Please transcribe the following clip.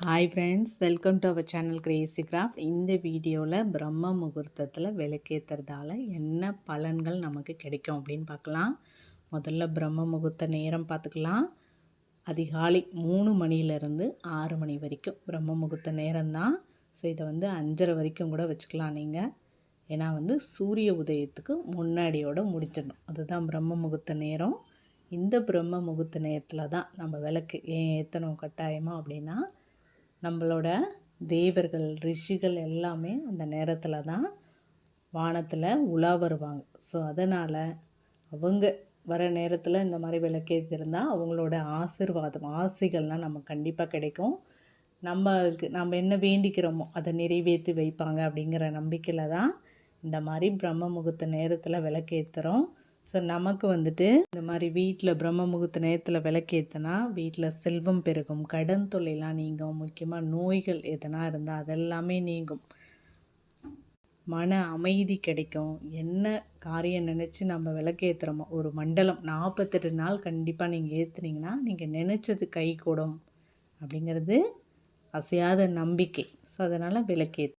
Hi friends, welcome to our channel crazy craft. இந்த வீடியோவில் பிரம்ம முகூர்த்தத்தில் விளக்கேற்றுறதால என்ன பலன்கள் நமக்கு கிடைக்கும் அப்படின்னு பார்க்கலாம். முதல்ல பிரம்ம முகூர்த்த நேரம் பார்த்துக்கலாம். அதிகாலை 3 மணிலேருந்து 6 மணி வரைக்கும் பிரம்ம முகூர்த்த நேரம்தான். ஸோ இதை 5:30 வரைக்கும் கூட வச்சுக்கலாம் நீங்கள். ஏன்னா சூரிய உதயத்துக்கு முன்னாடியோடு முடிச்சிடணும். அதுதான் பிரம்ம முகூர்த்த நேரம். இந்த பிரம்ம முகூர்த்த நேரத்தில் தான் நம்ம விளக்கு ஏன் ஏற்றணும் கட்டாயமாக அப்படின்னா, நம்மளோட தேவர்கள் ரிஷிகள் எல்லாமே அந்த நேரத்தில் தான் வானத்தில் உலா வருவாங்க. ஸோ அதனால் அவங்க வர நேரத்தில் இந்த மாதிரி விளக்கேற்றிருந்தால் அவங்களோட ஆசைகள்லாம் நமக்கு கண்டிப்பாக கிடைக்கும். நம்ம என்ன வேண்டிக்கிறோமோ அதை நிறைவேற்றி வைப்பாங்க அப்படிங்கிற நம்பிக்கையில் தான் இந்த மாதிரி பிரம்ம முகூர்த்த நேரத்தில் விளக்கேற்றுறோம். ஸோ நமக்கு இந்த மாதிரி வீட்டில் பிரம்ம முகூர்த்த நேரத்தில் விளக்கேற்றினா வீட்டில் செல்வம் பெருகும், கடன் தொல்லைலாம் நீங்கும், முக்கியமாக நோய்கள் எதனா இருந்தால் அதெல்லாமே நீங்கும், மன அமைதி கிடைக்கும். என்ன காரியம் நினச்சி நம்ம விளக்கேற்றுறோமோ ஒரு மண்டலம் 48 நாள் கண்டிப்பாக நீங்கள் ஏற்றுனீங்கன்னா நீங்கள் நினச்சது கை கூடும் அப்படிங்கிறது அசையாத நம்பிக்கை. ஸோ அதனால் விளக்கேற்று